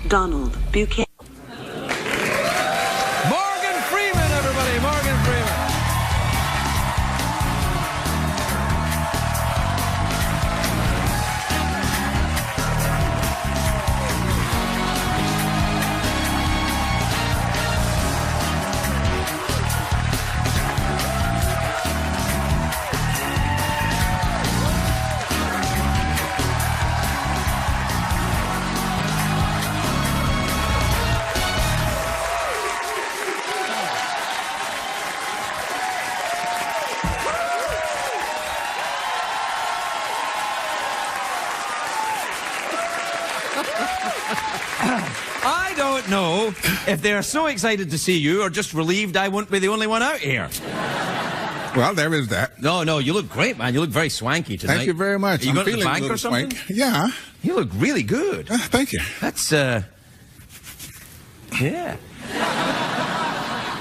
Donald Buchanan. Morgan Freeman, everybody, Morgan Freeman. I don't know if they're so excited to see you or just relieved I won't be the only one out here. Well, there is that. No, you look great, man. You look very swanky tonight. Thank you very much. Are you I'm going to the feeling a bank little or something? swank. Yeah. You look really good. Thank you. That's, yeah.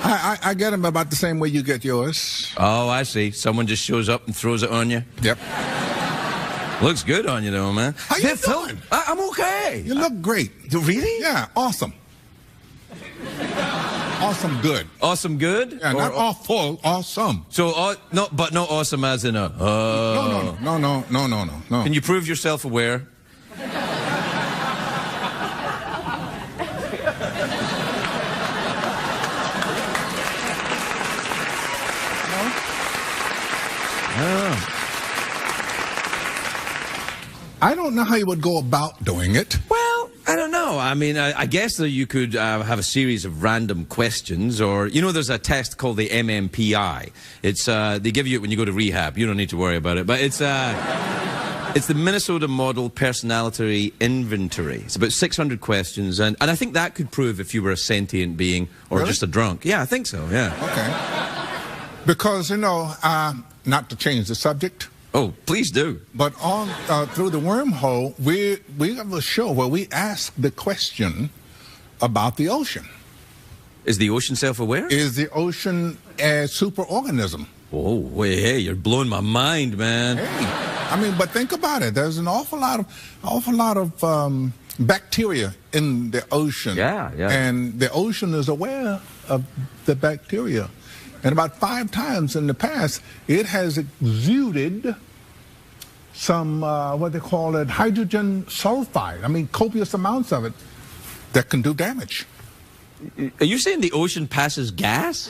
I get them about the same way you get yours. Oh, I see. Someone just shows up and throws it on you. Yep. Looks good on you, though, man. How you doing? I'm okay. You look great. Really? Yeah, awesome. Awesome good. Awesome good? Yeah, not awful, awesome. So, no, but not awesome as in a... No. Can you prove you're self-aware? I don't know how you would go about doing it. Well, I don't know. I mean, I guess that you could have a series of random questions, or, you know, there's a test called the MMPI. It's, they give you it when you go to rehab. You don't need to worry about it. But it's the Minnesota Model Personality Inventory. It's about 600 questions, and I think that could prove if you were a sentient being or Really? just a drunk. Yeah, I think so, yeah. Okay. Because, you know, not to change the subject, Oh, please do. but on through the wormhole, we have a show where we ask the question about the ocean. Is the ocean self-aware? Is the ocean a superorganism? Oh, wait, hey, you're blowing my mind, man. Hey, I mean, but think about it. There's an awful lot of bacteria in the ocean. Yeah. And the ocean is aware of the bacteria. And about 5 times in the past, it has exuded some, what they call it, hydrogen sulfide. I mean, copious amounts of it that can do damage. Are you saying the ocean passes gas?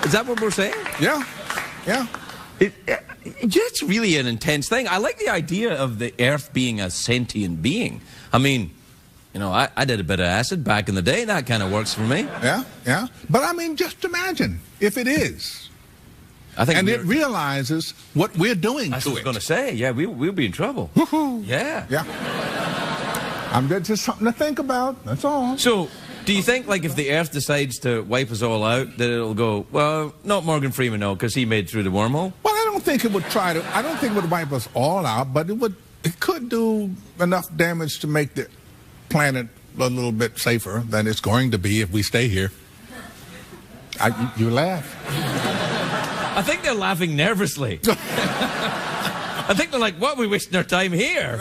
Is that what we're saying? Yeah. It's really an intense thing. I like the idea of the Earth being a sentient being. I mean, you know, I did a bit of acid back in the day. That kind of works for me. Yeah. But I mean, just imagine if it is. I think, and it realizes what we're doing to it. I was going to say, yeah, we'll be in trouble. Woohoo. Yeah. That's just something to think about. That's all. So, do you think, like, if the Earth decides to wipe us all out, that it'll go, well, not Morgan Freeman, no, because he made through the wormhole? Well, I don't think it would wipe us all out, but it could do enough damage to make the planet a little bit safer than it's going to be if we stay here. You laugh. I think they're laughing nervously. I think they're like, what, are we wasting our time here?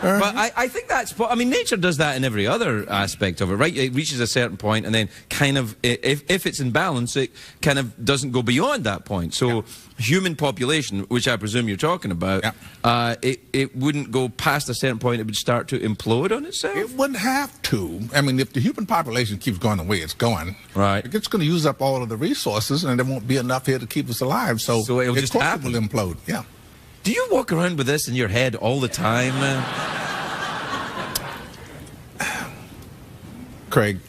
But I think that's... I mean, nature does that in every other aspect of it, right? It reaches a certain point, and then kind of, if it's in balance, it kind of doesn't go beyond that point. So human population, which I presume you're talking about, it wouldn't go past a certain point. It would start to implode on itself? It wouldn't have to. I mean, if the human population keeps going the way it's going, right, it's going to use up all of the resources, and there won't be enough here to keep us alive. So it'll just happen. It will implode, yeah. Do you walk around with this in your head all the time, man? Craig,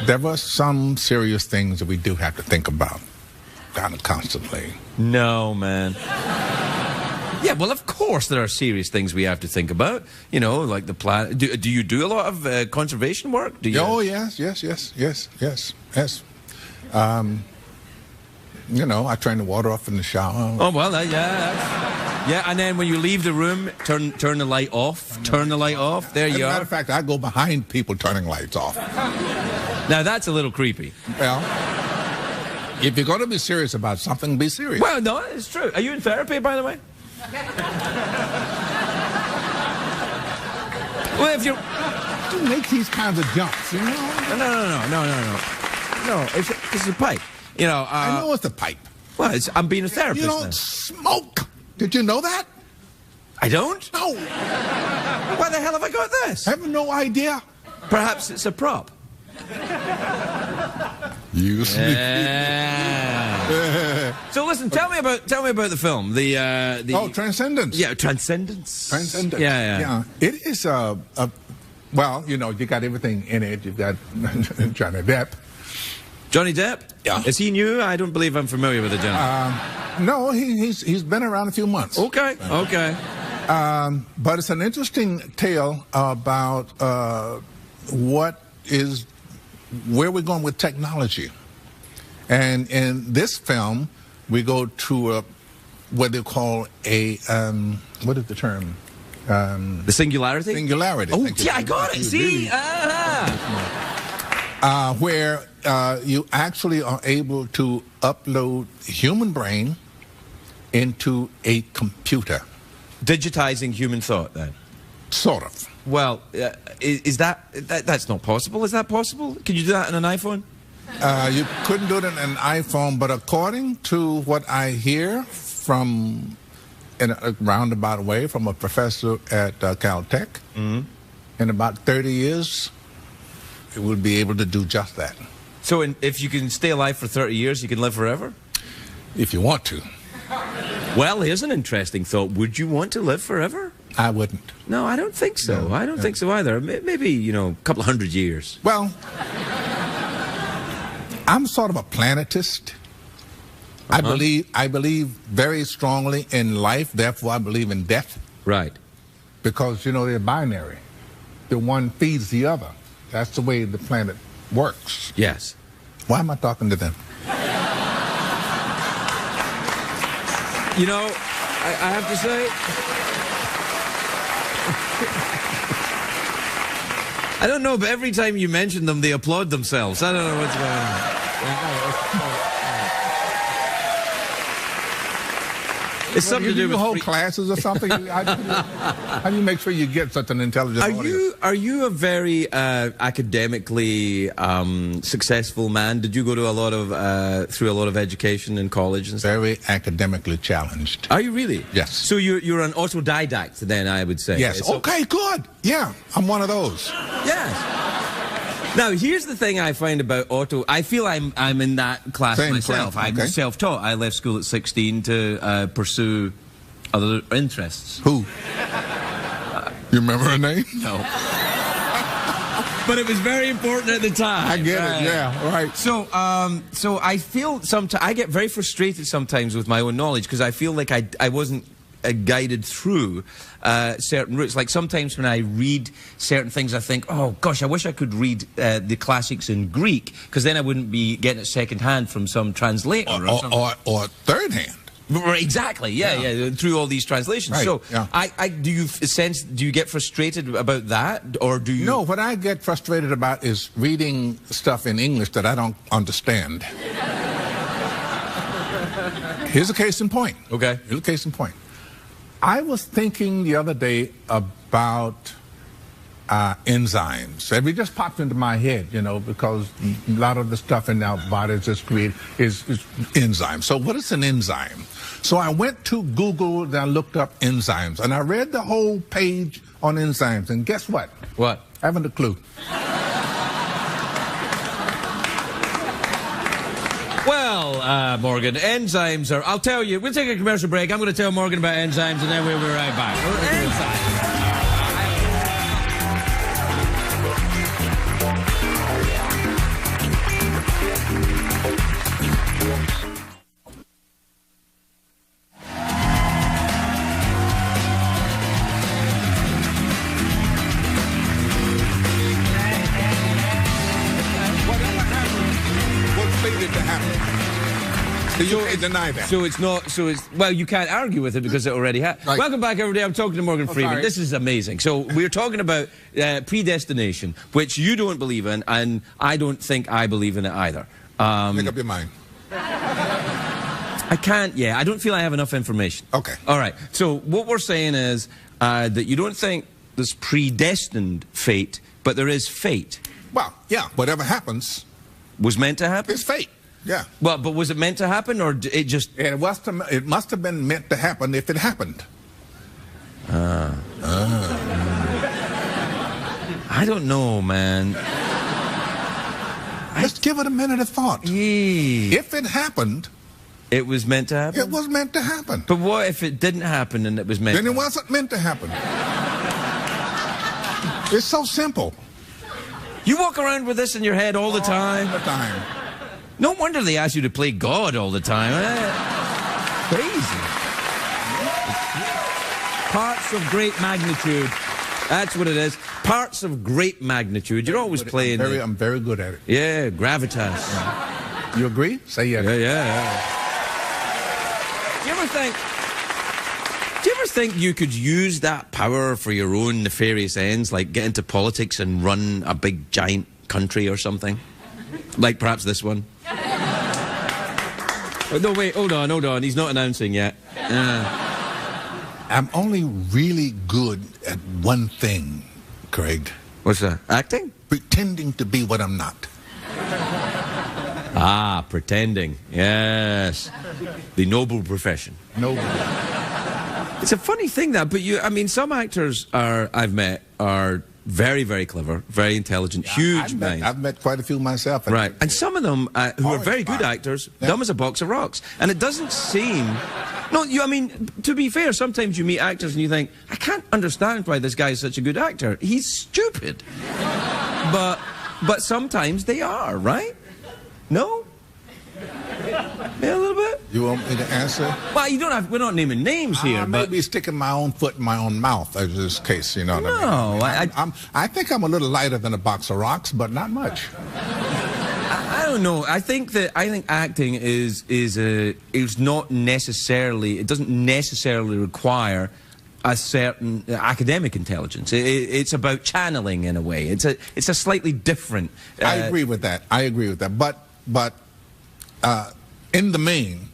there were some serious things that we do have to think about kind of constantly. No, man. Yeah, well, of course there are serious things we have to think about. You know, like the planet. Do you do a lot of conservation work? Do you? Oh, yes. You know, I turn the water off in the shower. Oh, well, yeah, and then when you leave the room, turn the light off. Turn the light off. There you are. As a matter of fact, I go behind people turning lights off. Now, that's a little creepy. Well, if you're going to be serious about something, be serious. Well, no, it's true. Are you in therapy, by the way? Well, if you're... You make these kinds of jumps, you know? No, it's a pipe. You know, I know it's a pipe. Well, I'm being a therapist. You don't smoke. Did you know that? I don't? No. Why the hell have I got this? I have no idea. Perhaps it's a prop. You So listen, tell me about the film. The Transcendence. Yeah, Transcendence. Transcendence. Yeah. It is well, you know, you got everything in it. You've got Johnny Depp. Johnny Depp? Yeah. Is he new? I don't believe I'm familiar with the gentleman. No, he's been around a few months. Okay. But it's an interesting tale about where we're going with technology. And in this film, we go to what they call a, what is the term? The singularity? Singularity. Oh, yeah, I got it. See? Where you actually are able to upload human brain into a computer. Digitizing human thought, then? Sort of. Well, is that's not possible? Is that possible? Can you do that on an iPhone? You couldn't do it on an iPhone, but according to what I hear from, in a roundabout way, from a professor at Caltech, in about 30 years, it will be able to do just that. So if you can stay alive for 30 years, you can live forever? If you want to. Well, here's an interesting thought. Would you want to live forever? I wouldn't. No, I don't think so. No, I don't think so either. Maybe, you know, a couple of 100 years. Well, I'm sort of a planetist. I believe very strongly in life, therefore I believe in death. Right. Because, you know, they're binary. The one feeds the other. That's the way the planet works. Yes. Why am I talking to them? You know, I have to say, I don't know, but every time you mention them, they applaud themselves. I don't know what's going on. It's something to do with whole classes or something. How do you make sure you get such an intelligent audience? Are you a very academically successful man? Did you go to through a lot of education in college and stuff? Very academically challenged. Are you really? Yes. So you're an autodidact then, I would say. Yes. So, okay, good. Yeah, I'm one of those. Yes. Now, here's the thing I find about I feel I'm in that class myself. Okay. I'm self-taught. I left school at 16 to pursue other interests. Who? You remember her name? No. But it was very important at the time. I get it, yeah, right. So I feel I get very frustrated sometimes with my own knowledge because I feel like I wasn't guided through certain routes. Like sometimes when I read certain things, I think, oh gosh, I wish I could read the classics in Greek, because then I wouldn't be getting it second hand from some translator or third hand. Exactly, yeah, through all these translations. Right, so, yeah. do you get frustrated about that, or do you? No, what I get frustrated about is reading stuff in English that I don't understand. Here's a case in point. Okay. Here's a case in point. I was thinking the other day about enzymes. It just popped into my head, you know, because a lot of the stuff in our bodies is enzymes. So what is an enzyme? So I went to Google and I looked up enzymes, and I read the whole page on enzymes, and guess what? What? I haven't a clue. Well, Morgan, enzymes are... I'll tell you, we'll take a commercial break. I'm going to tell Morgan about enzymes, and then we'll be right back. Enzymes. You can't deny that. Well, you can't argue with it because it already happened. Right. Welcome back, everybody. I'm talking to Morgan Freeman. Sorry. This is amazing. So we're talking about predestination, which you don't believe in, and I don't think I believe in it either. Make up your mind. I can't, I don't feel I have enough information. Okay. All right. So what we're saying is that you don't think there's predestined fate, but there is fate. Well, yeah, whatever happens was meant to happen. It's fate. Yeah. Well, but was it meant to happen, or it just? It must have been meant to happen if it happened. I don't know, man. Just give it a minute of thought. If it happened, it was meant to happen? It was meant to happen. But what if it didn't happen and it was meant to happen? Then it wasn't meant to happen. It's so simple. You walk around with this in your head all the time? All the time. No wonder they ask you to play God all the time. Crazy. Parts of great magnitude. That's what it is. Parts of great magnitude. You're always playing. I'm very good at it. Yeah, gravitas. Yeah. You agree? Say yes. Yeah. Do you ever think you could use that power for your own nefarious ends, like get into politics and run a big giant country or something? Like perhaps this one? Oh, no, wait, hold on. He's not announcing yet. I'm only really good at one thing, Craig. What's that? Acting? Pretending to be what I'm not. Ah, pretending. Yes. The noble profession. Noble. It's a funny thing that, but some actors I've met are very, very clever, very intelligent, huge minds. I've met quite a few myself. Right. And some of them who are very good actors, dumb as a box of rocks. And it doesn't seem... No, to be fair, sometimes you meet actors and you think, I can't understand why this guy is such a good actor. He's stupid. But sometimes they are, right? No? Yeah, a little bit? You want me to answer? Well, you don't have... We're not naming names here, but... Maybe sticking my own foot in my own mouth, as this case, you know what I mean? I think I'm a little lighter than a box of rocks, but not much. I don't know. I think acting is not necessarily... It doesn't necessarily require a certain academic intelligence. It's about channeling in a way. It's a slightly different... I agree with that. But in the main,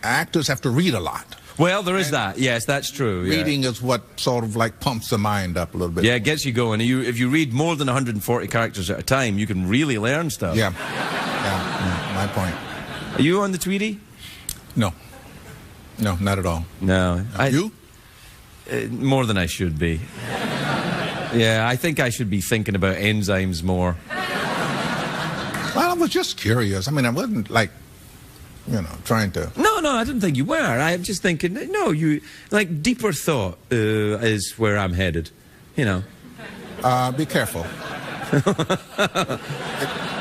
actors have to read a lot. Well, there is that. Yes, that's true. Reading is what sort of like pumps the mind up a little bit. Yeah, it gets you going. If you read more than 140 characters at a time, you can really learn stuff. Yeah, my point. Are you on the Tweety? No, not at all. No. You? More than I should be. Yeah, I think I should be thinking about enzymes more. Well, I was just curious. I mean, I wasn't like, trying to... No, I didn't think you were. I'm just thinking, no, you... Like, deeper thought is where I'm headed, Be careful.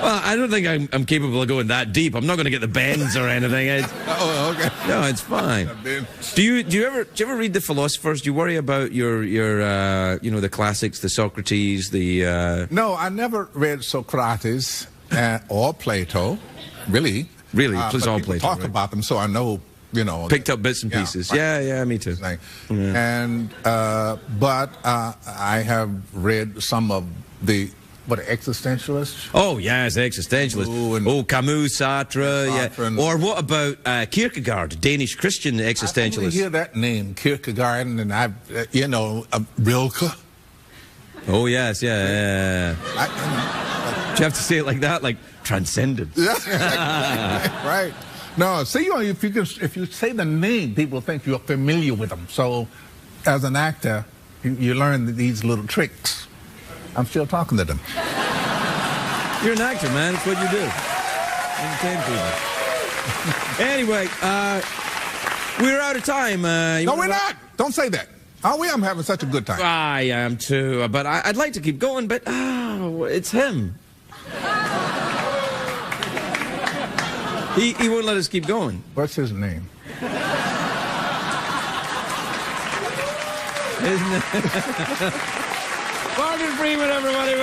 Well, I don't think I'm capable of going that deep. I'm not going to get the bends or anything. Oh, okay. No, it's fine. Do you ever read the philosophers? Do you worry about your the classics, the Socrates, the... No, I never read Socrates or Plato, really. Really? Please all Plato. Talk about them, so I know, Picked up bits and pieces. Right. Yeah, me too. And, but I have read some of the... What, existentialists? Oh, yes, existentialists. Camus, Sartre, yeah. Or what about Kierkegaard, Danish Christian existentialist? I hear that name, Kierkegaard, and Rilke. Oh, yes, yeah. Do you have to say it like that? Like, transcendent. Right. No, see, if you say the name, people think you're familiar with them. So, as an actor, you learn these little tricks. I'm still talking to them. You're an actor, man. It's what you do. Entertain people. Anyway, we're out of time. No, we're not. Don't say that. Oh, I'm having such a good time. I am too. But I'd like to keep going, but it's him. He won't let us keep going. What's his name? Isn't it? Martin Freeman, everybody.